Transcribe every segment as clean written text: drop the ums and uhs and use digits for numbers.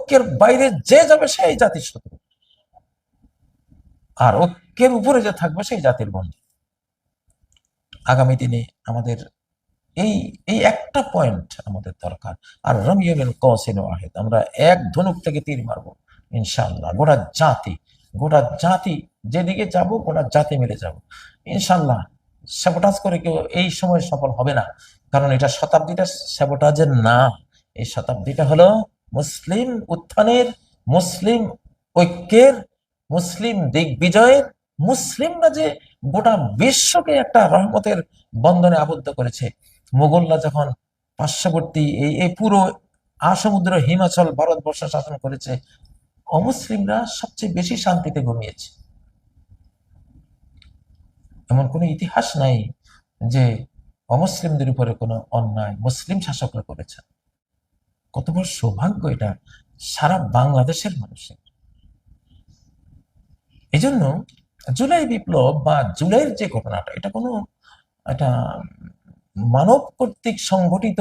ঐক্যের বাইরে যে যাবে সেই জাতির শত্রু, আর ঐক্যের উপরে যে থাকবে সেই জাতির বন্ধু। আগামী দিনে আমাদের এই এই একটা পয়েন্ট আমাদের দরকার। আর রমিয়ুল কওসিন ওয়াহিদ, আমরা এক ধনুক থেকে তীর মারবো ইনশাআল্লাহ। গোটা জাতি যেদিকে যাব, গোটা জাতি মিলে যাব ইনশাআল্লাহ। স্যাবোটাজ করে কেউ এই সময় সফল হবে না, কারণ এটা শতাব্দীটা স্যাবোটাজের না। এই শতাব্দীটা হলো মুসলিম উত্থানের, মুসলিম ঐক্যের, মুসলিম দিগ্বিজয়ের। মুসলিমরা যে গোটা বিশ্বকে একটা রহমতের বন্ধনে আবদ্ধ করেছে। মুঘলরা যখন পার্শ্ববর্তী এই এই পুরো আসমুদ্র হিমাচল ভারতবর্ষ শাসন করেছে, অমুসলিমরা সবচেয়ে বেশি শান্তিতে ঘুমিয়েছে। এমন কোনো ইতিহাস নাই যে অমুসলিমদের উপরে কোনো অন্যায় মুসলিম শাসকরা করেছে। কত বড় সৌভাগ্য এটা সারা বাংলাদেশের মানুষের। এই জন্য জুলাই বিপ্লব বা জুলাইয়ের যে ঘটনাটা, এটা মানব কর্তৃক সংগঠিত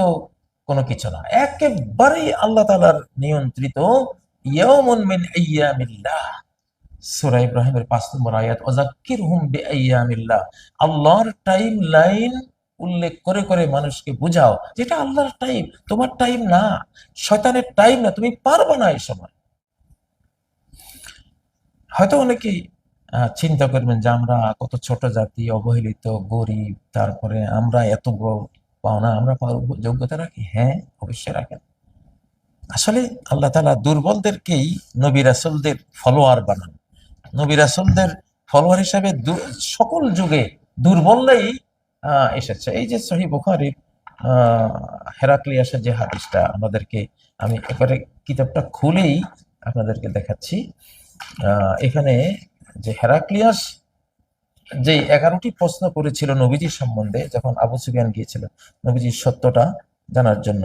কোনো কিছু না, একেবারেই আল্লাহ তাআলার নিয়ন্ত্রিত। ইয়াউমুন মিন আইয়ামিল্লাহ, সূরা ইব্রাহিমের ৫ নম্বর আয়াত, ওয়াযাক্কিরহুম বিআইয়ামিল্লাহ। আল্লাহর টাইম লাইন উল্লেখ করে করে মানুষকে বুঝাও যেটা আল্লাহর টাইম, তোমার টাইম না, শয়তানের টাইম না, তুমি পারবে না এই সময়। হয়তো অনেকেই চিন্তা করবেন যে আমরা কত ছোট জাতি, অবহেলিত, গরিব, তারপরে আমরা এত বড় পাওনা, আমরা পাওয়ার যোগ্যতা রাখি। হ্যাঁ, অবশ্যই রাখেন। আসলে আল্লাহ তাআলা দুর্বলদেরকেই নবী রাসূলদের ফলোয়ার বানান। নবী রাসূলদের ফলোয়ার হিসাবে সকল যুগে দুর্বলরাই এসেছে। এই যে সহিহ বুখারীর হেরাক্লিয়াসের যে হাদিসটা, আমি এবারে কিতাবটা খুলেই আপনাদেরকে দেখাচ্ছি। এখানে যে হেরাক্লিয়াস যে 11টি প্রশ্ন করেছিল নবীজির সম্বন্ধে, যখন আবু সুফিয়ান গিয়েছিল নবীজির সত্যটা জানার জন্য।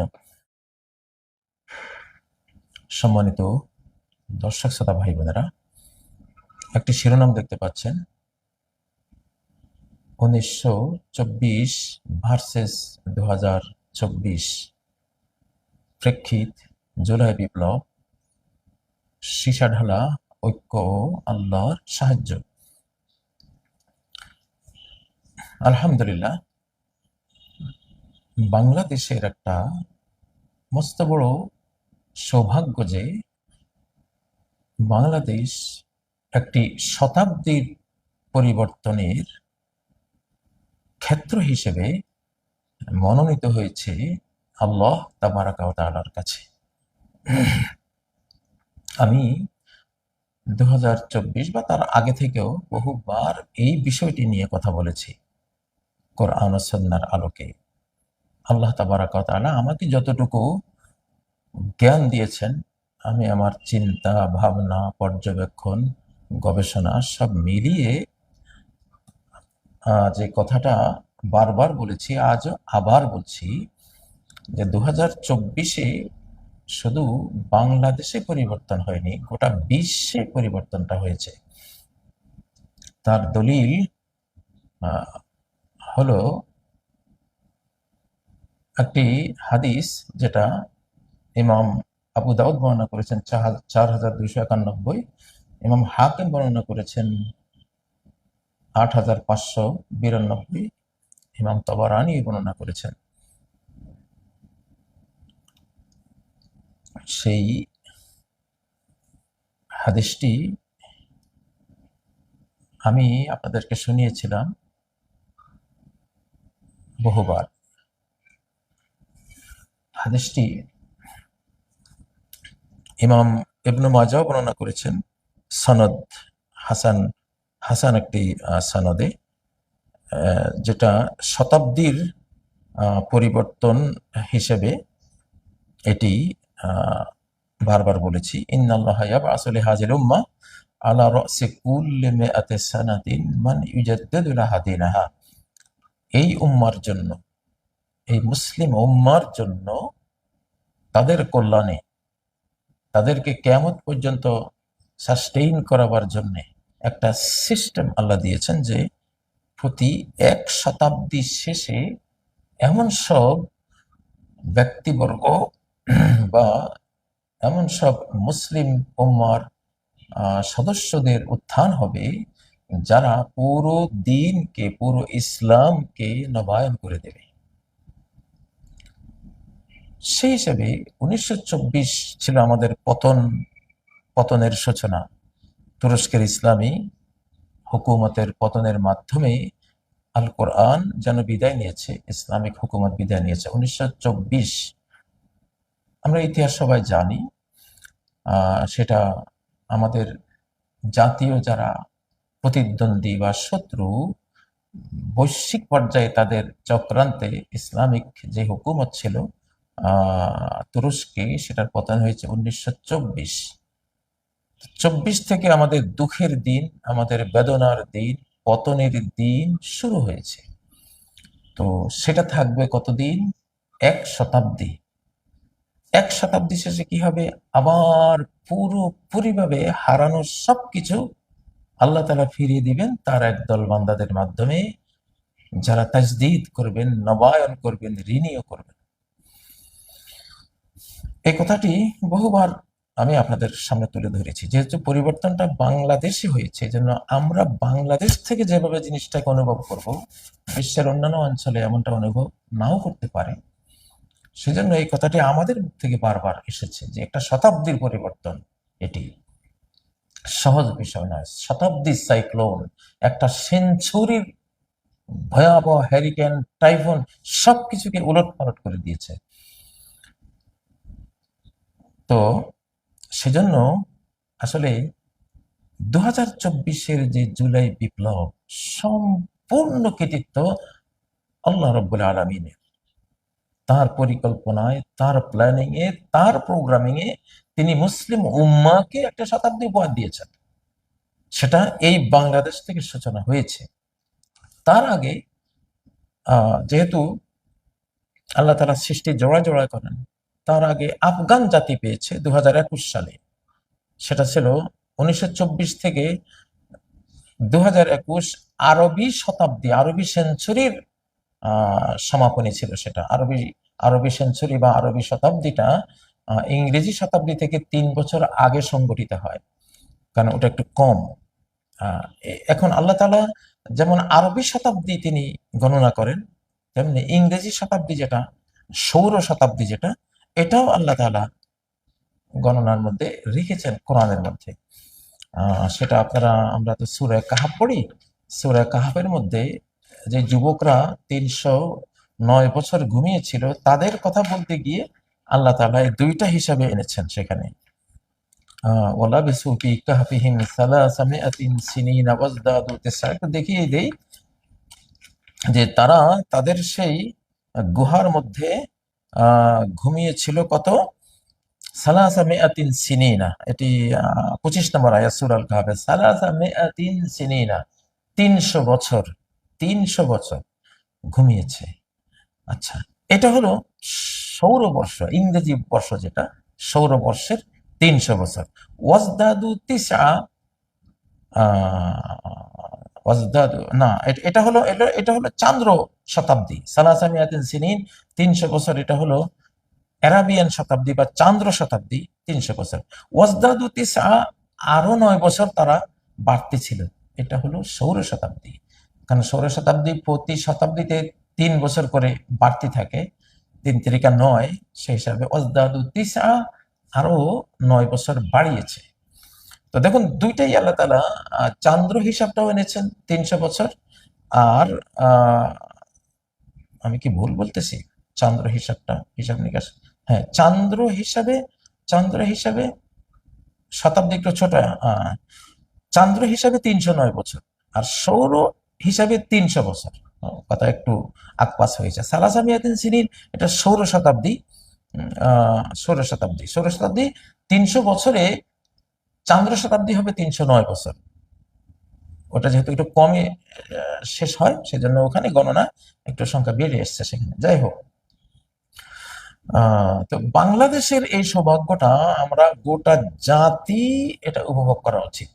সম্মানিত দর্শক শ্রোতা ভাই বোনেরা, একটি শিরোনাম দেখতে পাচ্ছেন, 1924 ভার্সেস 2024, প্রেক্ষিত জুলাই বিপ্লব, সীসা ঢালা ঐক্য ও আল্লাহর সাহায্য। আলহামদুলিল্লাহ, বাংলাদেশের একটা মস্ত বড় সৌভাগ্য যে বাংলাদেশ একটি শতাব্দীর পরিবর্তনের ক্ষেত্র হিসেবে মনোনীত হয়েছে আল্লাহ তাবারাকা ওয়া তাআলার কাছে। আমি 2024 বা তার আগে থেকেও বহুবার এই বিষয়টি নিয়ে কথা বলেছি। কোরআন ও সুন্নাহর আলোকে আল্লাহ তাবারাকা ওয়া তাআলা আমাকে যতটুকু জ্ঞান দিয়েছেন, আমি আমার চিন্তা, ভাবনা, পর্যবেক্ষণ, গবেষণা সব মিলিয়ে যে কথাটা বারবার বলেছি, আজও আবার বলছি, যে 2024-এ শুধু বাংলাদেশে পরিবর্তন হয়নি, গোটা বিশ্বে পরিবর্তনটা হয়েছে। তার দলিল হলো একটি হাদিস যেটা ইমাম আবু দাউদ বর্ণনা করেছেন 4291, ইমাম হাকিম বর্ণনা করেছেন 8592, ইমাম তাবারানী বর্ণনা করেছেন। সেই হাদিসটি আমি আপনাদেরকে শুনিয়েছিলাম বহুবার। হাদিসটি ইমাম ইবনে মাজাহ বর্ণনা করেছেন সনদ হাসান একটি সনদে, যেটা শতাব্দীর পরিবর্তন হিসেবে এটি বারবার বলেছি। ইন্নাল্লাহা ইয়াবআসু লিহাযিল উম্মাহ আলা রাসি কুল্লি মিআতি সানাতিন মান ইউজাদ্দিদু লাহা দীনাহা। এই উম্মার জন্য, এই মুসলিম উম্মার জন্য, তাদের কল্যাণে, তাদেরকে কিয়ামত পর্যন্ত সাস্টেইন করাবার জন্য একটা সিস্টেম আল্লাহ দিয়েছেন, যে প্রতি 1 শতাব্দী শেষে এমন সব ব্যক্তিবর্গ বা এমন সব মুসলিম উম্মার সদস্যদের উত্থান হবে যারা পুরো দিনকে, পুরো ইসলামকে নবায়ন করে দেবে। সেই হিসেবে 1924 ছিল আমাদের পতনের সূচনা। তুরস্কের ইসলামী হুকুমতের পতনের মাধ্যমে আল কোরআন যেন বিদায় নিয়েছে, ইসলামিক হুকুমত বিদায় নিয়েছে 1924। আমরা ইতিহাস সবাই জানি। সেটা আমাদের জাতীয় যারা প্রতিদ্বন্দ্বী বা শত্রু, বৈশ্বিক পর্যায়ে তাদের চক্রান্তে ইসলামিক যে হুকুমত ছিল তুরস্কে, সেটার পতন হয়েছে 1924। 24 থেকে আমাদের দুঃখের দিন, আমাদের বেদনার দিন, পতনের দিন শুরু হয়েছে। তো সেটা থাকবে কতদিন? 1 শতাব্দী। 1 শতাব্দী শেষে কি হবে? আবার পুরোপুরিভাবে হারানো সবকিছু আল্লাহ তাআলা ফিরিয়ে দিবেন তার একদল বান্দাদের মাধ্যমে, যারা তাজদীদ করবেন, নবায়ন করবেন, রিনিউ করবেন। এই কথাটি বহুবার আমি আপনাদের সামনে তুলে ধরেছি। যেহেতু পরিবর্তনটা বাংলাদেশে হয়েছে, এজন্য আমরা বাংলাদেশ থেকে যেভাবে জিনিসটাকে অনুভব করব, বিশ্বের অন্যান্য অঞ্চলে এমনটা অনুভব নাও করতে পারে। সেজন্য এই কথাটি আমাদের মুখ থেকে বারবার এসেছে যে একটা শতাব্দীর পরিবর্তন, এটি সহজ বিষয় নয়। শতাব্দীর সাইক্লোন, একটা সেঞ্চুরির ভয়াবহ হ্যারিকেন, টাইফুন সবকিছুকে উলটপালট করে দিয়েছে। তো সেজন্য আসলে 2024-এর যে জুলাই বিপ্লব, সম্পূর্ণ কৃতিত্ব আল্লাহ রাব্বুল আলামিনের। তার পরিকল্পনায়, তার প্ল্যানিং এ, তার প্রোগ্রামিং এ তিনি মুসলিম উম্মাহকে একটা শতাব্দী উপহার দিয়েছেন। সেটা এই বাংলাদেশ থেকে সূচনা হয়েছে। তার আগে যেহেতু আল্লাহ তাআলা সৃষ্টি জোড়ায় জোড়ায় করেন, তার আগে আফগান জাতি পেয়েছে 2021 সালে। সেটা ছিল 1924 থেকে 2021 আরবি শতাব্দী, আরবি সেঞ্চুরির সমাপনী ছিল। সেটা আরবি সেঞ্চুরি বা আরবি শতাব্দীটা ইংরেজি শতাব্দী থেকে 3 বছর আগে সংগঠিত হয়, কারণ ওটা একটু কম। এখন আল্লাহ তাআলা যেমন আরবি শতাব্দী তিনি গণনা করেন, তেমনি ইংরেজি শতাব্দী যেটা, সৌর শতাব্দী যেটা, এটাও আল্লাহ তাআলা গণনার মধ্যে রেখেছেন কোরআনের মধ্যে। সেটা আমরা তো সূরা কাহাফ পড়ি। সূরা কাহাফের মধ্যে যে যুবকরা 309 বছর ঘুমিয়েছিল, তাদের কথা বলতে গিয়ে আল্লাহ তাআলা এই দুইটা হিসাবে এনেছেন সেখানে। ওয়ালাবিসু ফি কাহফিহিম সালাসামিআতিন সিনিনা ওয়াজদাদু তিসআ। একটু দেখিয়ে দেই যে তারা তাদের সেই গুহার মধ্যে ঘুমিয়েছিল কত? সালাসামিআতিন সিনিনা। এটি 25 নম্বর আয়াত সূরা আল কাহফের। সালাসামিআতিন সিনিনা, 300 বছর, 300 বছর ঘুমিয়েছে। আচ্ছা, এটা হলো সৌরবর্ষ, ইংরেজি বর্ষ যেটা, সৌরবর্ষের 300 বছর। ওয়াজদাদু তিসআ, ওয়াজদাদু না, এটা হলো চান্দ্র শতাব্দী। সালাসামিয়াতিন সিনিন, 300 বছর, এটা হলো অ্যারাবিয়ান শতাব্দী বা চান্দ্র শতাব্দী, 300 বছর। ওয়াজদাদু তিসআ, আরো 9 বছর তারা বাড়তে ছিল, এটা হলো সৌর শতাব্দী। কারণ সৌর শতাব্দী প্রতি শতাব্দীতে 3 বছর করে বাড়তে থাকে, 3 তিরিকা 9, সেই হিসাবে ওয়াজদাদু তিসআ, আরো 9 বছর বাড়িয়েছে। তো দেখুন, দুইটাই আল্লাহ তাআলা চান্দ্র হিসাবটাও এনেছেন 300 বছর। আর আমি কি ভুল বলতেছি? চান্দ্র হিসাবটা, হিসাব নিকাশ, হ্যাঁ, চান্দ্র হিসাবে শতাব্দী একটু ছোট। চান্দ্র হিসাবে 309 বছর, আর সৌর হিসাবে 300 বছর। কথা একটু আকপাস হয়েছে। সালাসামিয়াতিন সিনিন, এটা সৌর শতাব্দী 300 বছরে, চান্দ্র শতাব্দী হবে 309 বছর। ওটা যেহেতু একটু কমে শেষ হয়, সেজন্য ওখানে গণনা একটু সংখ্যা বেড়ে এসছে সেখানে। যাই হোক, তো বাংলাদেশের এই সৌভাগ্যটা আমরা গোটা জাতি এটা উপভোগ করা উচিত,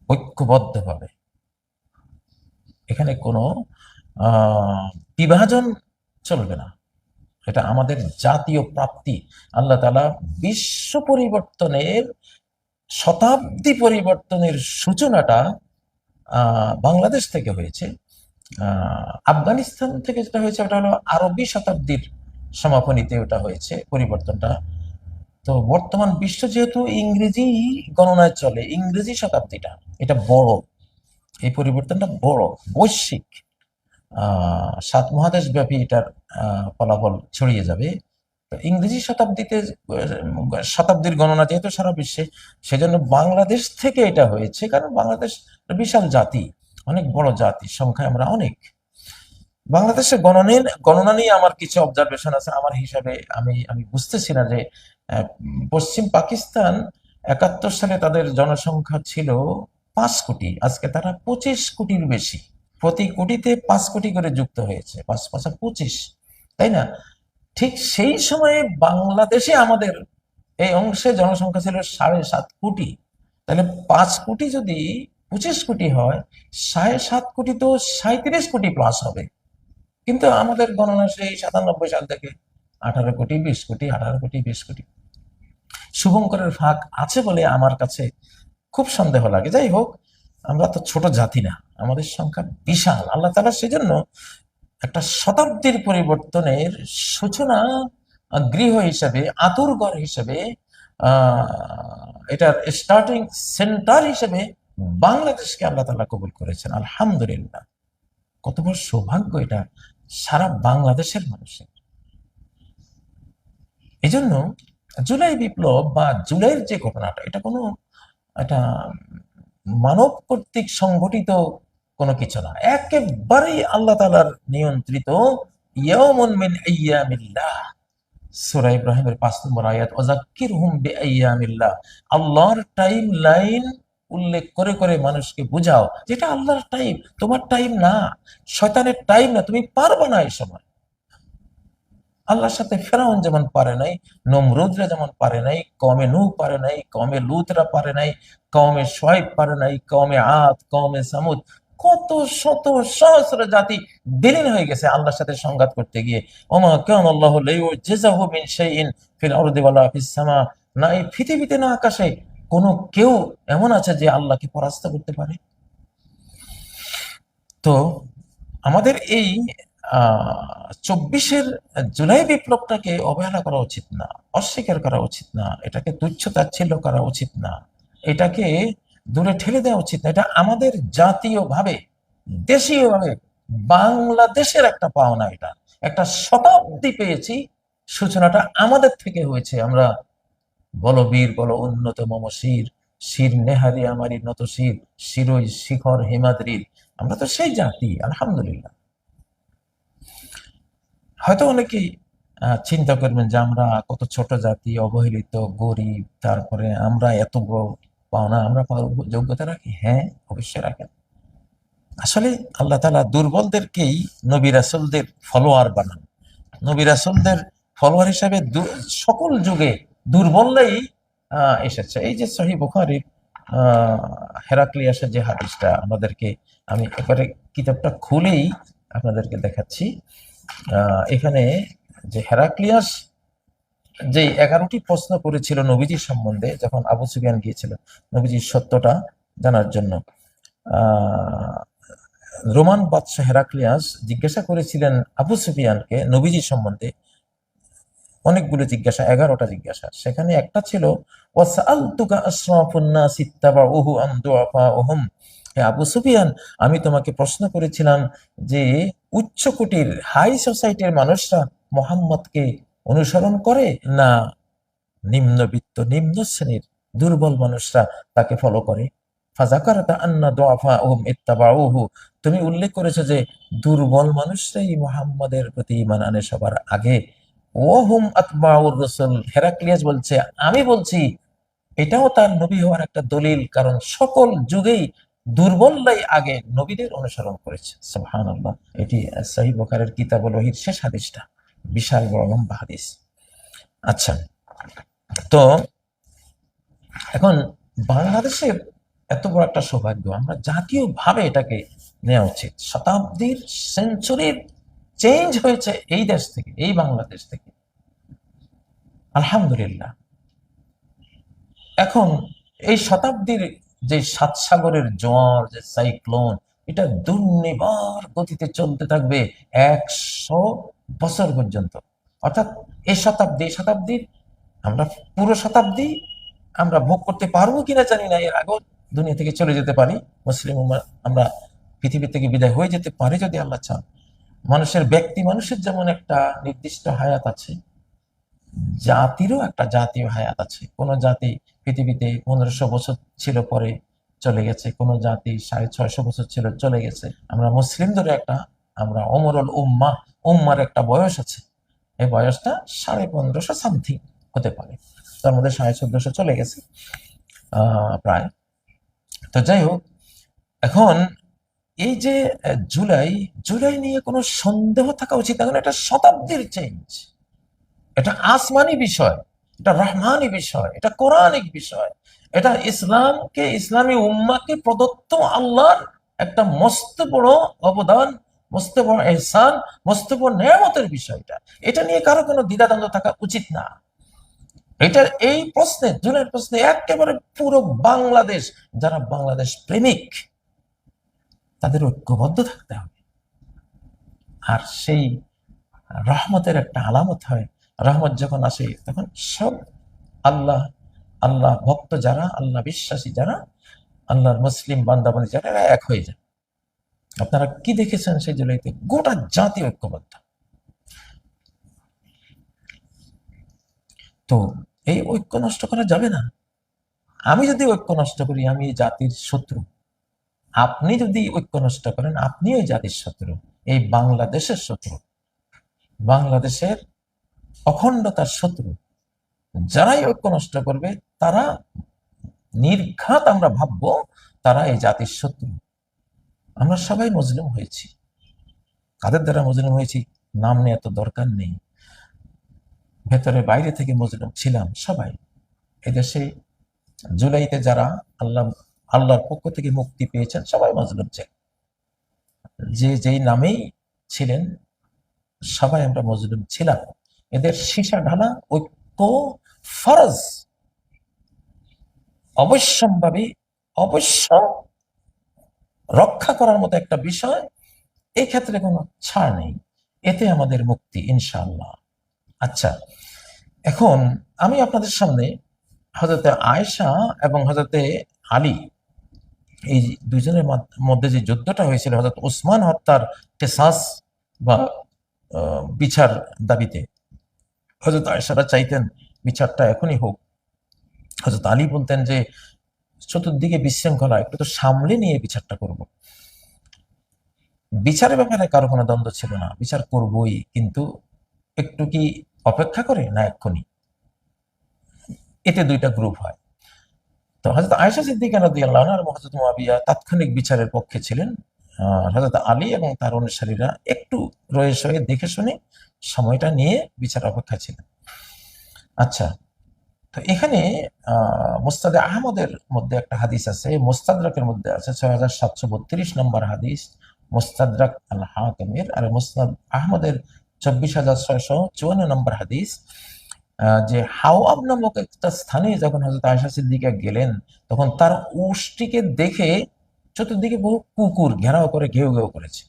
ঐক্যবদ্ধভাবে। এখানে কোনো বিভাজন চলবে না। এটা আমাদের জাতীয় প্রাপ্তি। আল্লাহ তাআলা বিশ্ব পরিবর্তনের, শতাব্দী পরিবর্তনের সূচনাটা বাংলাদেশ থেকে হয়েছে। আফগানিস্তান থেকে যেটা হয়েছে ওটা হলো আরবি শতাব্দীর সমাপনীতে ওটা হয়েছে পরিবর্তনটা। তো বর্তমান বিশ্ব যেহেতু ইংরেজি গণনায় চলে, ইংরেজি শতাব্দীটা এটা বড়, এই পরিবর্তনটা বড়, বৈশ্বিক, 7 মহাদেশ ব্যাপী এটার ফলাফল ছড়িয়ে যাবে। তো ইংরেজি শতাব্দীতে শতাব্দীর গণনা যেহেতু সারা বিশ্বে, সেজন্য বাংলাদেশ থেকে এটা হয়েছে, কারণ বাংলাদেশ বিশাল জাতি, অনেক বড় জাতি, সংখ্যায় আমরা অনেক। বাংলাদেশের গণনা নিয়ে আমার কিছু অবজারভেশন আছে আমার হিসাবে। আমি আমি বুঝতেছি না যে পশ্চিম পাকিস্তান 71 সালে তাদের জনসংখ্যা ছিল 5 কোটি, আজকে তারা 25 কোটির বেশি, প্রতি কোটিতে 5 কোটি করে যুক্ত হয়েছে, 5×5 = 25, তাই না? ঠিক সেই সময়ে বাংলাদেশে আমাদের এই অংশে জনসংখ্যা ছিল 7.5 কোটি। তাহলে 5 কোটি যদি 25 কোটি হয়, 7.5 কোটি তো 37 কোটি প্লাস হবে। কিন্তু আমাদের গণনা সেই 97 সাল থেকে 18 কোটি, 20 কোটি, 18 কোটি, 20 কোটি। শুভঙ্করের ফাঁক আছে বলে আমার কাছে খুব সন্দেহ লাগে। যাই হোক, আমরা তো ছোট জাতি না, আমাদের সংখ্যা বিশাল। আল্লাহ তাআলা সেজন্য একটা শতাব্দীর পরিবর্তনের সূচনা গৃহ হিসেবে, আতুরঘর হিসেবে, এটার স্টার্টিং সেন্টার হিসেবে বাংলাদেশকে আল্লাহ তাআলা কবুল করেছেন। আলহামদুলিল্লাহ, কত বড় সৌভাগ্য এটা সারা বাংলাদেশের মানুষের। এই জন্য জুলাই বিপ্লব বা জুলাইয়ের যে ঘটনাটা, এটা কোনো একটা মানব কর্তৃক সংগঠিত কোনো কিছু না, একেবারেই আল্লাহ তাআলার নিয়ন্ত্রিত। ইয়াউমুন মিন আইয়ামিল্লাহ, সূরা ইব্রাহিমের 5 নম্বর আয়াত, ওয়াযাক্কিরহুম বিআইয়ামিল্লাহ। আল্লাহর টাইম লাইন উল্লেখ করে করে মানুষকে বুঝাও যেটা আল্লাহর টাইম, তোমার টাইম না, শয়তানের টাইম না, তুমি পারবে না এই সময়। আল্লাহর সাথে ফেরাউন যেমন পারে নাই, নমরুদরা যেমন পারে নাই, কওমে নূহ পারে নাই, কওমে লূতরা পারে নাই, কওমে শুআয়ব পারে নাই, কওমে আদ, কওমে সামুদ, কত শত সহস্র জাতি বিলীন হয়ে গেছে আল্লাহর সাথে সংঘাত করতে গিয়ে। ওমা কানাল্লাহু লিইউজিজাহু মিন শাইইন ফিল আরদি ওয়ালা ফিস সামা। না এই পৃথিবীতে না আকাশে কোনো কেউ এমন আছে যে আল্লাহকে পরাস্ত করতে পারে? তো আমাদের এই 24-এর জুলাই বিপ্লবটাকে অবহেলা করা উচিত না, অস্বীকার করা উচিত না, এটাকে তুচ্ছ তাচ্ছিল্য করা উচিত না, এটাকে দূরে ঠেলে দেওয়া উচিত না। এটা আমাদের জাতীয়ভাবে, দেশীয়ভাবে বাংলাদেশের একটা পাওনা। এটা একটা শতাব্দী পেয়েছি, সূচনাটা আমাদের থেকে হয়েছে। আমরা বলো বীর বলো উন্নত মম শির, শির নেহারি আমারই নত শির, শিরই শিখর হিমাদ্রির। আমরা তো সেই জাতি, আলহামদুলিল্লাহ। হয়তো অনেকেই চিন্তা করবেন যে আমরা কত ছোট জাতি, অবহেলিত, গরিব, তারপরে আমরা এত বড় পাওনা, আমরা পাওয়ার যোগ্যতা রাখি। হ্যাঁ, অবশ্যই রাখেন। আসলে আল্লাহ তাআলা দুর্বলদেরকেই নবী রাসূলদের ফলোয়ার বানান। নবী রাসূলদের ফলোয়ার হিসাবে সকল যুগে দুর্বলরাই এসেছে। এই যে সহিহ বুখারীর হেরাক্লিয়াসের যে হাদিসটা আমাদেরকে, আমি এবারে কিতাবটা খুলেই আপনাদেরকে দেখাচ্ছি। এখানে যে হেরাক্লিয়াস যে 11টি প্রশ্ন করেছিল নবীজির সম্বন্ধে, যখন আবু সুফিয়ান গিয়েছিল নবীজির সত্যটা জানার জন্য, রোমান বাদশাহ হেরাক্লিয়াস জিজ্ঞাসা করেছিলেন আবু সুফিয়ানকে নবীজির সম্বন্ধে অনেকগুলো জিজ্ঞাসা, 11টা জিজ্ঞাসা। সেখানে একটা ছিল, ওয়াসআলতুকা আশরাফুন নাস ইত্তাবাউহু আম দুআফাউহুম। হে আবু সুফিয়ান, আমি তোমাকে প্রশ্ন করেছিলাম যে উচ্চ কোটির হাই সোসাইটির মানুষরা মোহাম্মদকে অনুসরণ করে, না নিম্নবিত্ত নিম্ন শ্রেণীর দুর্বল মানুষরা তাকে ফলো করে? ফাযাকারাতা আন্না দুআফাউহুম ইত্তাবাউহু, তুমি উল্লেখ করেছো যে দুর্বল মানুষরাই মুহাম্মাদের প্রতি ঈমান আনে সবার আগে। ওয়াহুম আতবাউর রাসূল, হেরাক্লিয়াস বলছে আমি বলছি এটাও তার নবী হওয়ার একটা দলিল, কারণ সকল যুগেই দুর্বলরাই আগে নবীদের অনুসরণ করেছে। সুবহানাল্লাহ। এটি সহিহ বুখারীর কিতাবুল ওহীর শেষ হাদিসটা, বিশাল বড় লম্বা হাদিস। আচ্ছা, তো এখন বাংলাদেশের এত বড় একটা সৌভাগ্য, আমরা জাতীয়ভাবে এটাকে নেওয়া উচিত। শতাব্দীর, সেঞ্চুরির চেঞ্জ হয়েছে এই দেশ থেকে, এই বাংলাদেশ থেকে, আলহামদুলিল্লাহ। এখন এই শতাব্দীর যে সাত সাগরের জোয়ার, যে সাইক্লোন, এটা দুর্নিবার গতিতে চলতে থাকবে 100 বছর পর্যন্ত। অর্থাৎ এই শতাব্দীর আমরা পুরো শতাব্দী আমরা ভোগ করতে পারবো কিনা জানি না, এর আগেও দুনিয়া থেকে চলে যেতে পারি, মুসলিম আমরা পৃথিবী থেকে বিদায় হয়ে যেতে পারি যদি আল্লাহ চান। মানুষের যেমন একটা নির্দিষ্ট হায়াত আছে, জাতিরও একটা জাতীয় হায়াত আছে। কোন জাতি পৃথিবীতে 1500 বছর ছিল, পরে চলে গেছে। কোন জাতি 650 বছর ছিল, চলে গেছে। আমরা মুসলিমদের আমরা ওমরুল উম্মার একটা বয়স আছে, এই বয়সটা 1550 সামথিং হতে পারে, তার মধ্যে 1450 চলে গেছে প্রায়। তো যাই হোক, এখন এই যে জুলাই নিয়ে কোনো সন্দেহ থাকা উচিত না, কারণ এটা শতাব্দীর চেঞ্জ, এটা আসমানি বিষয়, এটা রহমানি বিষয়, এটা কোরআনিক বিষয়, এটা ইসলামী উম্মাকে প্রদত্ত আল্লাহর একটা মস্ত বড় অবদান, মস্ত বড় এহসান, মস্ত বড় নেয়ামতের বিষয়টা। এটা নিয়ে কারো কোনো দ্বিধাদ্বন্দ্ব থাকা উচিত না। এটার এই প্রশ্নে, জুলাইয়ের প্রশ্নে একেবারে পুরো বাংলাদেশ, যারা বাংলাদেশ প্রেমিক, তাদের ঐক্যবদ্ধ থাকতে হবে। আর সেই রহমতের একটা আলামত হয়, রহমত যখন আসে তখন সব আল্লাহ ভক্ত যারা, আল্লাহ বিশ্বাসী যারা, আল্লাহর মুসলিম বান্দাবান্দি যারা, এরা এক হয়ে যায়। আপনারা কি দেখেছেন সেই জুলাইতে? গোটা জাতি ঐক্যবদ্ধ। তো এই ঐক্য নষ্ট করা যাবে না। আমি যদি ঐক্য নষ্ট করি, আমি এই জাতির শত্রু। আপনি যদি ঐক্য নষ্ট করেন, আপনি ওই জাতির শত্রু, এই বাংলাদেশের শত্রু, বাংলাদেশের অখণ্ডতার শত্রু। যারাই ঐক্য নষ্ট করবে, তারা নির্ঘাত আমরা ভাববো তারা এই জাতির শত্রু। আমরা সবাই মুসলিম হয়েছি, কাদের দ্বারা মুসলিম হয়েছি নাম নিয়ে এত দরকার নেই, ভেতরে বাইরে থেকে মুসলিম ছিলাম সবাই। এদেশে জুলাইতে যারা আল্লাহর পক্ষ থেকে মুক্তি পেয়েছেন, সবাই মুসলিম ছিলেন, যেই নামেই ছিলেন, সবাই আমরা মুসলিম ছিলাম। এদের সীসা ঢালা ঐক্য ফরজ, অবশ্য রক্ষা করার মতো একটা বিষয়। এই ক্ষেত্রে কোনো ছাড় নেই, এতে আমাদের মুক্তি ইনশাআল্লাহ। আচ্ছা, এখন আমি আপনাদের সামনে হযরতে আয়েশা এবং হযরতে আলী, এই দুজনের মধ্যে যে যুদ্ধটা হয়েছিল, হযরত উসমান হত্যার কিসাস বা বিচার দাবিতে হযরত আয়েশারা চাইতেন বিচারটা এখনই হোক। হযরত আলী বলতেন যে চতুর্দিকে বিশৃঙ্খলা, একটু তো সামলে নিয়ে বিচারটা করব। বিচারের ব্যাপারে কারো কোনো দ্বন্দ্ব ছিল না, বিচার করবই, কিন্তু একটু কি অপেক্ষা করে না এক্ষুনি, এতে দুইটা গ্রুপ হয়। তো হযরত আয়েশা সিদ্দিকা রাদিয়াল্লাহু আনহা এবং হযরত মুয়াবিয়া তাৎক্ষণিক বিচারের পক্ষে ছিলেন। হযরত আলী এবং তার অনুসারীরা একটু রয়ে সয়ে দেখে শুনে সময়টা নিয়ে বিচার অপেক্ষা ছিলেন। আচ্ছা, তো এখানে মুস্তাদে আহমদের মধ্যে একটা হাদিস আছে, মুস্তাদরাকের মধ্যে আছে 6732 নম্বর হাদিস, মুস্তাদরাক আল হাকিমের, আর মুসনাদ আহমদের 24654 নম্বর হাদিস, যে হাওয়াব নামক একটা স্থানে যখন হযরত আয়েশা সিদ্দিকা গেলেন, তখন তার উষ্টটিকে দেখে চতুর্দিকে বহু কুকুর ঘেরাও করে ঘেউ ঘেউ করেছে।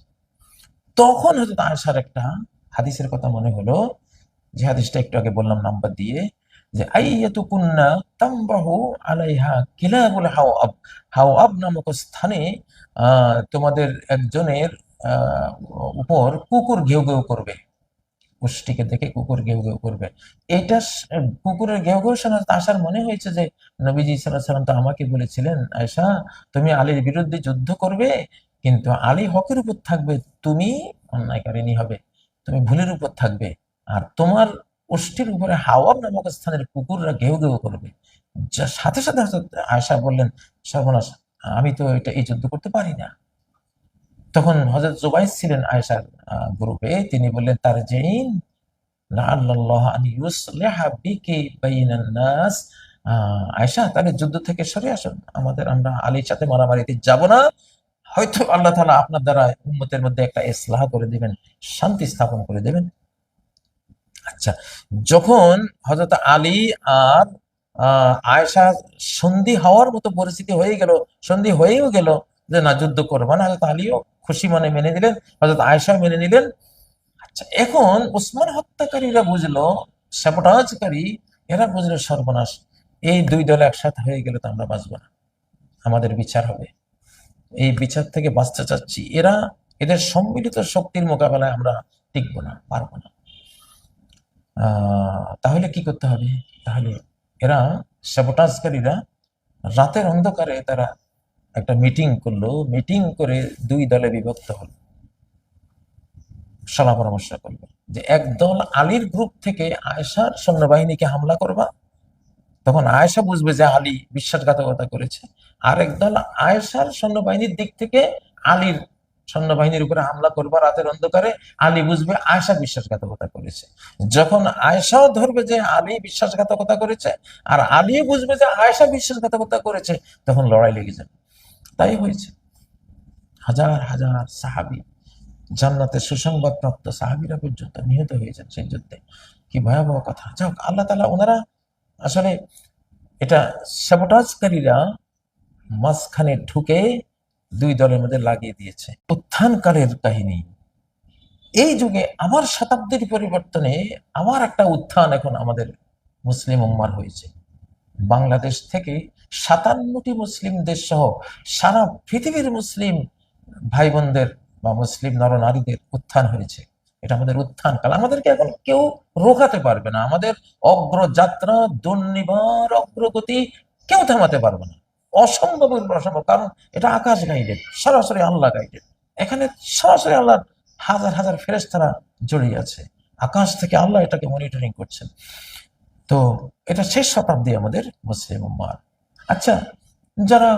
তখন হযরত আয়েশার একটা হাদিসের কথা মনে হলো, যে হাদিসটা একটু আগে বললাম নাম্বার দিয়ে, যে আইয়াতুকুন্না তামবাহু আলাইহা কিলাবুল হাওয়াব, হাওয়াব নামক স্থানে তোমাদের একজনের উপর কুকুর ঘেউ ঘেউ করবে, উষ্টটিকে দেখে কুকুর ঘেউ ঘেউ করবে। এটা কুকুরের ঘেউ ঘেউ শোনা আয়েশার মনে হয়েছে যে নবীজি সাল্লাল্লাহু আলাইহি ওয়াসাল্লাম তো আমাকে বলেছিলেন, আয়েশা তুমি আলীর বিরুদ্ধে যুদ্ধ করবে, কিন্তু আলী হকের উপর থাকবে, তুমি অন্যায়কারিনী হবে, তুমি ভুলের উপর থাকবে, আর তোমার উষ্টির উপরে হাওয়াব নামক স্থানের কুকুররা ঘেউ ঘেউ করবে। সাথে সাথে আয়েশা বললেন, সর্বনাশ, আমি তো এই যুদ্ধ করতে পারি না। তখন হযরত জুবাইর ছিলেন আয়েশার গ্রুপে, তিনি বললেন, তারজিন লাআল্লাল্লাহ আন ইউসলিহা বিকি বাইনান নাস, আয়েশা তাহলে যুদ্ধ থেকে সরে আসুন, আমরা আলীর সাথে মারামারিতে যাব না, হয়তো আল্লাহ তাআলা আপনার দ্বারা উম্মতের মধ্যে একটা ইসলাহ করে দিবেন, শান্তি স্থাপন করে দেবেন। আচ্ছা, যখন হযরত আলী আর আয়েশা সন্ধি হওয়ার মতো পরিস্থিতি হয়ে গেল, সন্ধি হয়েও গেল যে না যুদ্ধ করবে না, হযরত আলীও খুশি মনে মেনে নিলেন, হযরত আয়েশাও মেনে নিলেন। আচ্ছা, এখন উসমান হত্যাকারীরা বুঝলো, সাবোটাজকারী এরা বুঝলো সর্বনাশ, এই দুই দল একসাথে হয়ে গেলে তো আমরা বাঁচবো না, আমাদের বিচার হবে। এই বিচার থেকে বাঁচতে চাচ্ছি, এদের সম্মিলিত শক্তির মোকাবেলায় আমরা টিকবো না, পারবো না। তাহলে কি করতে হবে? তাহলে এরা সাবোটাজকারীরা রাতের অন্ধকারে তারা একটা মিটিং করলো, মিটিং করে দুই দলে বিভক্ত হলো, সলা পরামর্শ করলো যে এক দল আলীর গ্রুপ থেকে আয়েশার সৈন্যবাহিনীকে হামলা করবা, তখন আয়েশা বুঝবে যে আলী বিশ্বাসঘাতকতা করেছে। আর একদল আয়েশার সৈন্যবাহিনীর দিক থেকে আলীর সৈন্যবাহিনীর উপরে হামলা করবা রাতের অন্ধকারে, আলী বুঝবে আয়েশা বিশ্বাসঘাতকতা করেছে। যখন আয়েশাও ধরবে যে আলী বিশ্বাসঘাতকতা করেছে, আর আলীও বুঝবে যে আয়েশা বিশ্বাসঘাতকতা করেছে, তখন লড়াই লেগে যাবে। তাই হয়েছে। হাজার হাজার সাহাবী, জান্নাতের সুসংবাদ প্রাপ্ত সাহাবীরা পর্যন্ত নিহত হয়েছেন সেই যুদ্ধে। কি ভয়াবহ কথা! যাক, আল্লাহ তাআলা ওনারা আসলে এটা সাবোটাজকারীরা মাঝখানে ঢুকে দুই দলের মধ্যে লাগিয়ে দিয়েছে। উত্থানকালের কাহিনী। এই যুগে আবার শতাব্দীর পরিবর্তনে আবার একটা উত্থান এখন আমাদের মুসলিম উম্মার হয়েছে। বাংলাদেশ থেকে 57টি মুসলিম দেশ সহ সারা পৃথিবীর মুসলিম ভাই বোনদের বা মুসলিম নরনারীদের উত্থান হয়েছে। এটা আমাদের উত্থান কাল, আমাদেরকে এখন কেউ রোখাতে পারবে না। আমাদের অগ্রযাত্রা, দুর্নিবার অগ্রগতি কেউ থামাতে পারবে না। অসম্ভব অসম্ভব, কারণ এটা আকাশ গাইডেড, সরাসরি আল্লাহ গাইডেড। এখানে সরাসরি আল্লাহ হাজার হাজার ফেরেশতারা জড়িয়ে আছে, আকাশ থেকে আল্লাহ এটাকে মনিটরিং করছেন। তো এটা শেষ শতাব্দী আমাদের মুসলিম উম্মার। আচ্ছা, যারা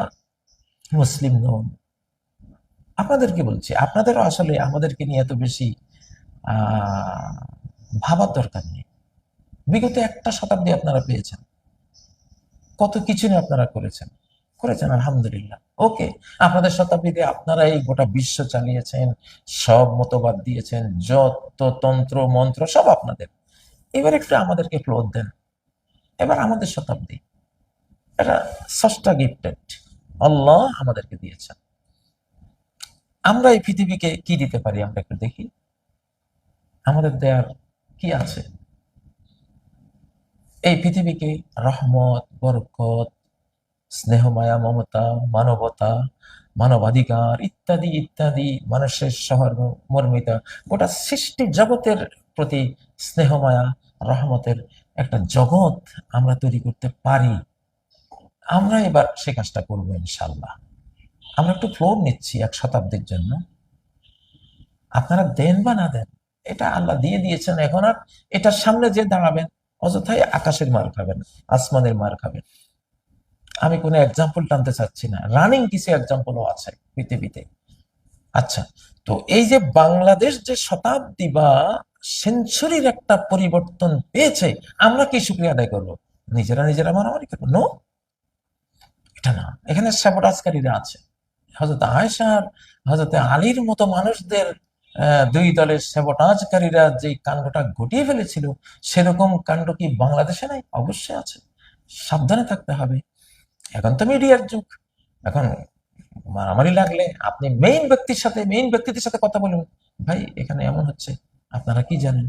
মুসলিম নন, আপনাদেরকে বলছি, আপনাদেরও আসলে আমাদেরকে নিয়ে এত বেশি আহ ভাবার দরকার নেই। বিগত একটা শতাব্দী আপনারা পেয়েছেন, কত কিছু নিয়ে আপনারা করেছেন, করেছেন আলহামদুলিল্লাহ। ওকে, আপনাদের শতাব্দীতে আপনারা এই গোটা বিশ্ব চালিয়েছেন, সব মতবাদ দিয়েছেন, যত তন্ত্র মন্ত্র সব আপনাদের। এবার একটু আমাদেরকে ক্লোজ দেন। এবার আমাদের শতাব্দী, এটা ষষ্ঠা গিফটেড, আল্লাহ আমাদেরকে দিয়েছেন। আমরা এই পৃথিবীকে কি দিতে পারি আমরা একটু দেখি, আমাদের দেয়ার কি আছে? এই পৃথিবীকে রহমত, বরকত, স্নেহ, মায়া, মমতা, মানবতা, মানবাধিকার ইত্যাদি ইত্যাদি, মানুষের সহমর্মিতা, গোটা সৃষ্টি জগতের প্রতি স্নেহ, মায়া, রহমতের একটা জগৎ আমরা তৈরি করতে পারি। আমরা এবার সে কাজটা করবো ইনশাল্লাহ। আমরা একটু ফ্লোর নিচ্ছি এক শতাব্দীর জন্য, আপনারা দেন বা না দেন, এটা আল্লাহ দিয়ে দিয়েছেন। এখন আর এটার সামনে যে দাঁড়াবেন, অযথাই আকাশের মার খাবেন, আসমানের মার খাবেন। আমি কোনো এক্সাম্পল টানতে চাচ্ছি না, রানিং কিছু এক্সাম্পলও আছে পৃথিবীতে। আচ্ছা, তো এই যে বাংলাদেশ যে শতাব্দী বা সেঞ্চুরির একটা পরিবর্তন পেয়েছে, আমরা কি শুকরিয়া আদায় করবো? নিজেরা নিজেরা মারামারি করবো? নো, এটা না। এখানে সাবোটাজকারীরা আছে। হযরত আয়েশার, হযরত আলীর মতো মানুষদের দুই দলের সাবোটাজকারীরা যে কাণ্ডটা ঘটিয়ে ফেলেছিল, সেরকম কাণ্ড কি বাংলাদেশে নাই? অবশ্যই আছে। সাবধানে থাকতে হবে। এখন তো মিডিয়ার যুগ, এখন মারামারি লাগলে আপনি মেইন ব্যক্তিদের সাথে কথা বলুন, ভাই এখানে এমন হচ্ছে, আপনারা কি জানেন?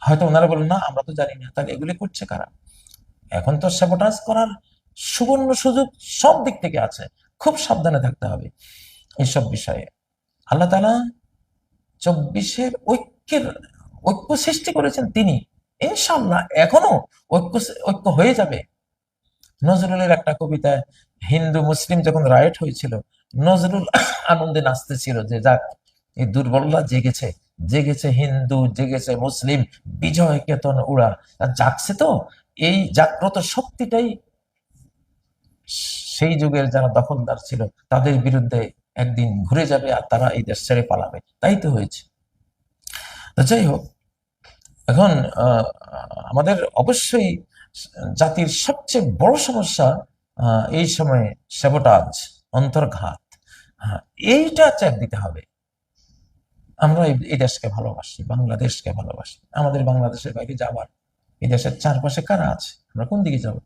হয়তো ওনারা বলুন না আমরা তো জানি না। তাহলে এগুলি করছে কারা? এখন তো সাবোটাজ করার সুবর্ণ সুযোগ সব দিক থেকে আছে, খুব সাবধানে থাকতে হবে এইসব বিষয়ে। আল্লাহ তাআলা 24-এর ঐক্য সৃষ্টি করেছেন তিনি, ইনশাআল্লাহ এখনো ঐক্য ঐক্য হয়ে যাবে। নজরুলের একটা কবিতায়, হিন্দু মুসলিম যখন রাইট হয়েছিল, নজরুল আনন্দে নাচতেছিল যে যাক, এই দুর্বলরা জেগেছে, জেগেছে হিন্দু, জেগেছে মুসলিম, বিজয় কেতন উড়া। আর জাগছে তো, এই জাগ্রত শক্তিটাই সেই যুগের যারা দখলদার ছিল তাদের বিরুদ্ধে একদিন ঘুরে যাবে, আর তারা এই দেশ ছেড়ে পালাবে। তাই তো হয়েছে। তো যাই হোক, এখন আমাদের অবশ্যই জাতির সবচেয়ে বড় সমস্যা এই সময়ে স্যাবোটাজ, অন্তর্ঘাত। হ্যাঁ, এইটা চেক দিতে হবে। আমরা এই দেশকে ভালোবাসি, বাংলাদেশকে ভালোবাসি। আমাদের বাংলাদেশের বাইরে যাবার, এই দেশের চারপাশে কারা আছে, আমরা কোন দিকে যাব?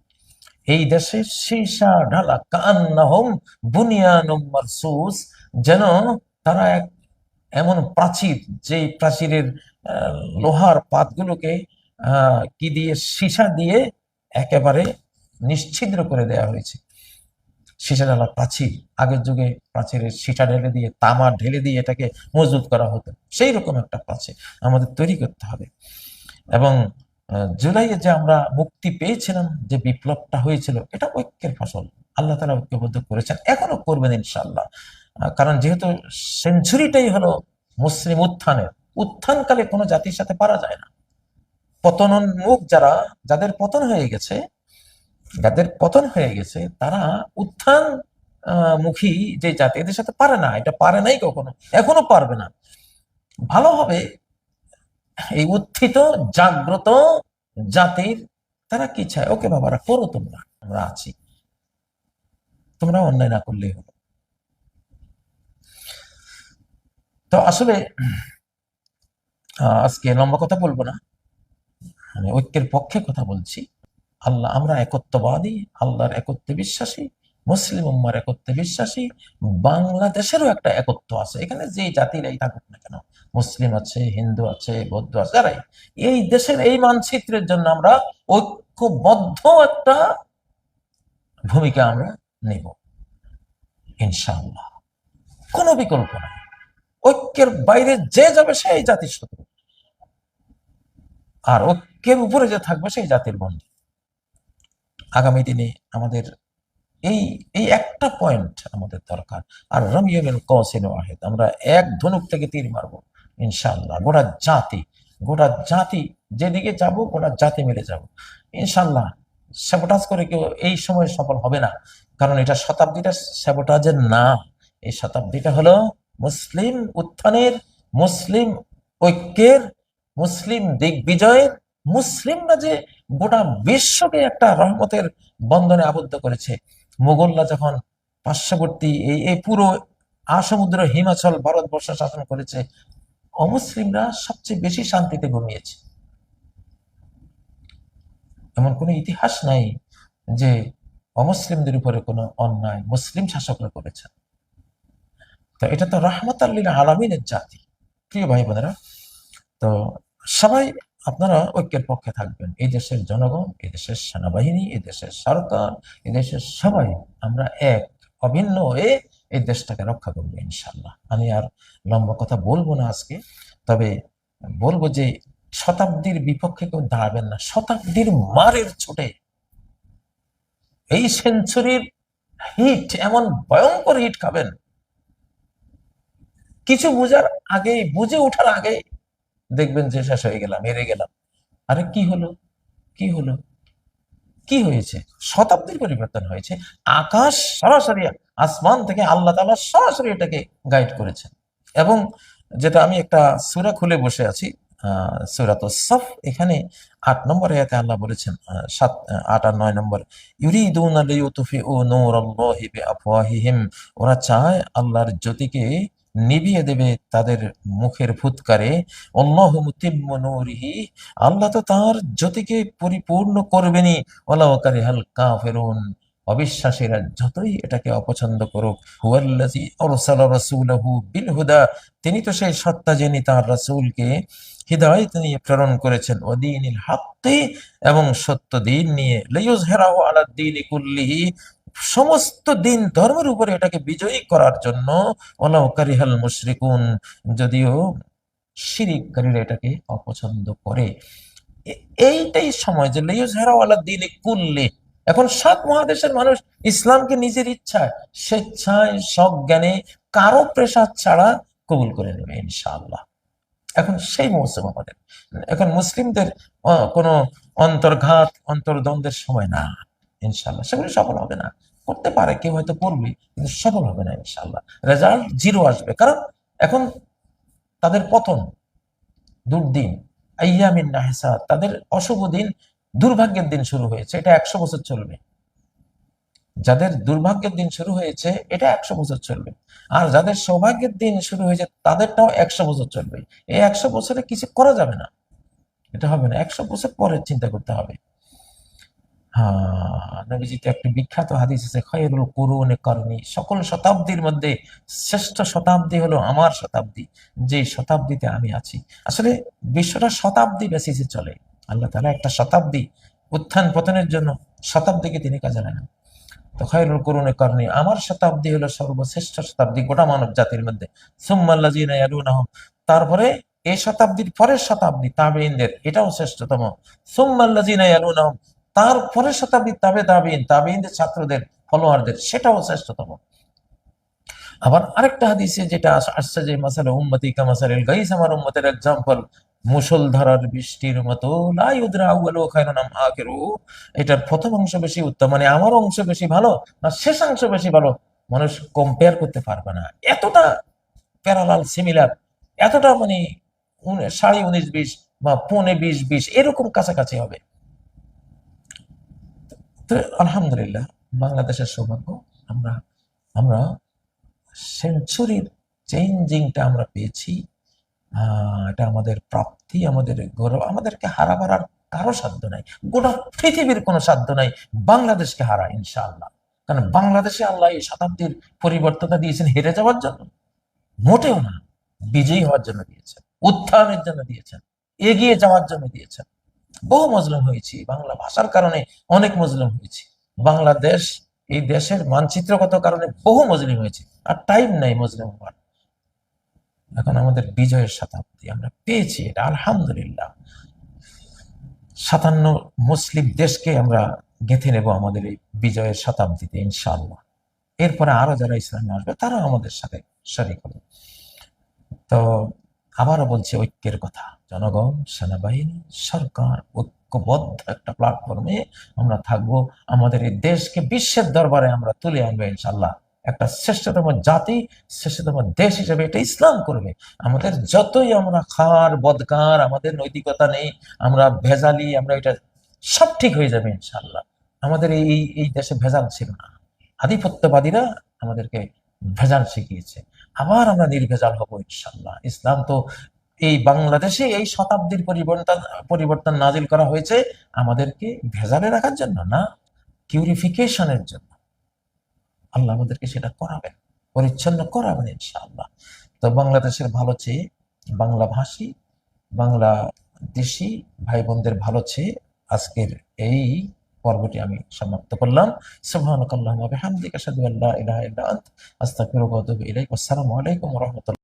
এই দেশে সীসা ঢালা কান্নাহুম বুনিয়ানুম মারসুস, যেন তারা এক এমন প্রাচীর, যে প্রাচীরের লোহার পাতগুলোকে কি দিয়ে, সীসা দিয়ে একেবারে নিশ্ছিদ্র করে দেওয়া হয়েছে। সীসা ঢালা প্রাচীর, আগের যুগে প্রাচীরের সীসা ঢেলে দিয়ে, তামা ঢেলে দিয়ে এটাকে মজবুত করা হতো, সেই রকম একটা প্রাচীর আমাদের তৈরি করতে হবে। এবং জুলাইয়ে যে আমরা মুক্তি পেয়েছিলাম, যে বিপ্লবটা হয়েছিল, এটা ঐক্যের ফসল। আল্লাহ তাআলা ঐক্যবদ্ধ করেছেন, এখনো করবেন ইনশাআল্লাহ। কারণ যেহেতু সেঞ্চুরিটাই হলো মুসলিম উত্থানের, উত্থানকালে কোনো জাতির সাথে পারা যায় না। পতনোন্মুখ যারা, যাদের পতন হয়ে গেছে, তারা উত্থান মুখী যে জাতি, এদের সাথে পারে না, এটা পারে নাই কখনো, এখনো পারবে না। ভালো হবে এই উত্থিত জাগ্রত জাতির, তারা কি চায়, ওকে বাবারা করো, তোমরা, আমরা আছি, তোমরা অন্যায় না করলেই হলো। তো আসলে আজকে লম্বা কথা বলবো না, আমি ঐক্যের পক্ষে কথা বলছি। আল্লাহ, আমরা একত্ববাদী, আল্লাহর একত্বে বিশ্বাসী, মুসলিম উম্মার একত্বে বিশ্বাসী। বাংলাদেশেরও একটা একত্ব আছে, এখানে যে জাতিরাই থাকুক না কেন, মুসলিম আছে, হিন্দু আছে, বৌদ্ধ আছে, যারাই, এই দেশের এই মানচিত্রের জন্য আমরা ঐক্যবদ্ধ একটা ভূমিকা আমরা নেব ইনশাআল্লাহ। কোনো বিকল্প নাই। ঐক্যের বাইরে যে যাবে সেই জাতির শত্রু, আর ঐক্যের উপরে যে থাকবে সেই জাতির বন্ধু। আগামী দিনে আমাদের এই এই একটা পয়েন্ট আমাদের দরকার। আর রমিয়ুল কওসিন ওয়াহিদ, আমরা এক ধনুক থেকে তীর মারবো ইনশাআল্লাহ। গোটা জাতি যেদিকে যাব, গোটা জাতি মিলে যাব ইনশাআল্লাহ। স্যাবোটাজ করে কেউ এই সময় সফল হবে না, কারণ এটা শতাব্দীটা স্যাবোটাজের না। এই শতাব্দীটা হলো মুসলিম উত্থানের, মুসলিম ঐক্যের, মুসলিম দিগ্বিজয়ের। মুসলিমরা যে গোটা বিশ্বকে একটা রহমতের বন্ধনে আবদ্ধ করেছে। মুঘলরা যখন পার্শ্ববর্তী এই পুরো আসমুদ্র হিমাচল ভারতবর্ষ শাসন করেছে, অমুসলিমরা সবচেয়ে বেশি শান্তিতে ঘুমিয়েছে। এমন কোনো ইতিহাস নাই যে অমুসলিমদের উপরে কোনো অন্যায় মুসলিম শাসকরা করেছে। তো এটা তো রাহমাতাল লিল আলামিনের জাতি। প্রিয় ভাই বোনেরা, তো সবাই আপনারা ঐক্যের পক্ষে থাকবেন। এই দেশের জনগণ, এই দেশের সেনাবাহিনী, এই দেশের সরকার, এই দেশের সবাই আমরা এক, অভিন্ন হয়ে এই দেশটাকে রক্ষা করবো ইনশাল্লাহ। আমি আর লম্বা কথা বলবো না আজকে, তবে বলবো যে শতাব্দীর বিপক্ষে কেউ দাঁড়াবেন না। শতাব্দীর মারের ছোটে এই সেঞ্চুরির হিট, এমন ভয়ঙ্কর হিট খাবেন, কিছু বুঝার আগে, বুঝে ওঠার আগে দেখবেন যে শেষ হয়ে গেলাম, হেরে গেলাম। আরে কি হলো, কি হলো, কি হয়েছে? শতাব্দীর পরিবর্তন হয়েছে। আকাশ সরাসরি, আসমান থেকে আল্লাহ তাআলা সরাসরি এটাকে গাইড করেছেন। এবং যেটা আমি একটা সূরা খুলে বসে আছি, সূরাতুস সফ, এখানে ৮ নম্বর আয়াতে আল্লাহ বলেছেন, ৮ আর ৯ নম্বর, ইউরিদুনা লিইউতফিউ নূরাল্লাহি বিআফওয়াহিহিম, ওরা চায় আল্লাহর জ্যোতিকে নিভিয়ে দেবে তাদের মুখের ফুৎকারে। আল্লাহু মুতিম্মু নূরিহি, আল্লাহ তো তার জ্যোতিকে পরিপূর্ণ করবেনই। ওয়ালাউ কারিহাল কাফিরুন, অবিশ্বাসীরা যতই এটাকে অপছন্দ করুক। হুয়াল্লাযী আরসালা রাসূলাহু বিল হুদা, তিনি তো সেই সত্তা যিনি তার রাসূলকে হিদায়াত নিয়ে প্রেরণ করেছেন। ওয়াদিনিল হাক্কি, এবং সত্য দিন নিয়ে। লিইয়ুযহিরাহু আলাদ দীনি কুল্লিহি, সমস্ত দিন ধর্মের উপরে এটাকে বিজয়ী করার জন্য। ওয়ালাউ কারিহাল মুশরিকুন, যদিও শিরিককারীরা এটাকে অপছন্দ করে। এইটাই সময় যে লিইয়ুযহিরাহু আলাদ দীনি কুল্লি। এখন ৭ মহাদেশের মানুষ ইসলামকে নিজের ইচ্ছায়, স্বেচ্ছায়, সজ্ঞানে, কারো প্রেসার ছাড়া কবুল করে নেবে ইনশাআল্লাহ। এখন সেই মৌসুম আমাদের। এখন মুসলিমদের কোনো অন্তর্ঘাত, অন্তর্দ্বন্দ্বের সময় না ইনশাআল্লাহ। সেগুলি সফল হবে না, করতে পারে কেউ, হয়তো করবে, কিন্তু সফল হবে না ইনশাআল্লাহ। রেজাল্ট 0 আসবে, কারণ এখন তাদের পতন, দুর্দিন, আইয়ামিন নাহসাত, তাদের অশুভ দিন, দুর্ভাগ্যের দিন শুরু হয়েছে। এটা ১০০ বছর চলবে। যাদের দুর্ভাগ্যের দিন শুরু হয়েছে এটা 100 বছর চলবে, আর যাদের সৌভাগ্যের দিন শুরু হয়েছে তাদেরটাও 100 বছর চলবে। এই 100 বছরে কিছু করা যাবে না, এটা হবে না, 100 বছর পরে চিন্তা করতে হবে। হ্যাঁ, নবীজিতে একটি বিখ্যাত হাদিস আছে, খায়রুল কুরুনি করনি, সকল শতাব্দীর মধ্যে শ্রেষ্ঠ শতাব্দী হলো আমার শতাব্দী, যে শতাব্দীতে আমি আছি। আসলে বিশ্বটা শতাব্দী বেসিসে চলে। আল্লাহ তাআলা একটা শতাব্দী, উত্থান পতনের জন্য শতাব্দীকে তিনি কাজে লাগান। তো খায়রুল কুরুনি করনি, আমার শতাব্দী হলো সর্বশ্রেষ্ঠ শতাব্দী গোটা মানব জাতির মধ্যে। সুম্মাল্লাযিনা ইয়ালুনাহুম, তারপরে এই শতাব্দীর পরের শতাব্দী তাবেঈনদের, এটাও শ্রেষ্ঠতম। সুম্মাল্লাযিনা ইয়ালুনাহুম, তারপরের শতাব্দী তাবেঈনদের ছাত্রদের, ফলোয়ারদের, সেটাও শ্রেষ্ঠতম। আবার আরেকটা হাদিসে যেটা আসছে যে মাসালা উম্মতি কামাসালিল গাইস, আমার উম্মতের এক্সাম্পল মুষলধারার বৃষ্টির মতো, লা ইউদরা আউয়ালু খায়রুন আম আখিরু, এটার প্রথম অংশ বেশি উত্তম, মানে আমার অংশ বেশি ভালো না শেষ অংশ বেশি ভালো, মানুষ কম্পেয়ার করতে পারবে না, এতটা প্যারালাল সিমিলার, এতটা মানে 19.5-20 বা 19.20 এরকম কাছাকাছি হবে। তো আলহামদুলিল্লাহ, বাংলাদেশের সৌভাগ্য, আমরা আমরা সেঞ্চুরির চেঞ্জিংটা আমরা পেয়েছি। এটা আমাদের প্রাপ্তি, আমাদের গৌরব, আমাদেরকে হারাবার আর কারো সাধ্য নাই, গোটা পৃথিবীর কোনো সাধ্য নাই বাংলাদেশকে হারা, ইনশাআল্লাহ। কারণ বাংলাদেশে আল্লাহ এই শতাব্দীর পরিবর্তনটা দিয়েছেন হেরে যাওয়ার জন্য, মোটেও না, বিজয়ী হওয়ার জন্য দিয়েছেন, উত্থানের জন্য দিয়েছেন, এগিয়ে যাওয়ার জন্য দিয়েছেন। বহু মজলুম হয়েছি, বাংলা ভাষার কারণে অনেক মজলুম হয়েছি, বাংলাদেশ এই দেশের মানচিত্রগত কারণে বহু মজলুম হয়েছে, আর টাইম নাই মজলুম হওয়ার। এখন আমাদের বিজয়ের শতাব্দী আমরা পেয়েছি, এটা আলহামদুলিল্লাহ। 57 মুসলিম দেশকে আমরা গেঁথে নেব আমাদের এই বিজয়ের শতাব্দীতে, ইনশাআল্লাহ। এরপরে আরো যারা ইসলামে আসবে তারাও আমাদের সাথে শরীক হবে। তো আবারও বলছি ঐক্যের কথা, জনগণ, সেনাবাহিনী, সরকার ঐক্যবদ্ধ একটা প্ল্যাটফর্মে আমরা থাকবো, আমাদের এই দেশকে বিশ্বের দরবারে আমরা তুলে আনবো ইনশাআল্লাহ। একটা শ্রেষ্ঠতম জাতি, শ্রেষ্ঠতম দেশ হিসেবে এটা ইসলাম করবে। আমাদের যতই আমরা খার বদকার, আমাদের নৈতিকতা নেই, আমরা ভেজালি, আমরা এটা সব ঠিক হয়ে যাবে ইনশাআল্লাহ। আমাদের এই এই দেশে ভেজাল ছিল না, আধিপত্যবাদীরা আমাদেরকে ভেজাল শিখিয়েছে, আবার আমরা নির্ভেজাল হব ইনশাআল্লাহ। ইসলাম তো এই বাংলাদেশে এই শতাব্দীর পরিবর্তন পরিবর্তন নাজিল করা হয়েছে আমাদেরকে ভেজালে রাখার জন্য না, পিউরিফিকেশনের জন্য। আল্লাহ আমাদেরকে সেটা করাবেন, পরিচ্ছন্ন করাবেন ইনশাআল্লাহ। তো বাংলাদেশের ভালো চেয়ে, বাংলা ভাষী, বাংলা দেশি ভাই বোনদের ভালো চেয়ে আজকের এই পর্বটি আমি সমাপ্ত করলাম। সুবহানাকাল্লাহুম্মা ওয়া বিহামদিকা আশহাদু আল্লা ইলাহা ইল্লা আনতা আস্তাগফিরুকা ওয়া আতুবু ইলাইক। আসসালামু আলাইকুম ওয়া রাহমাতুল্লাহ।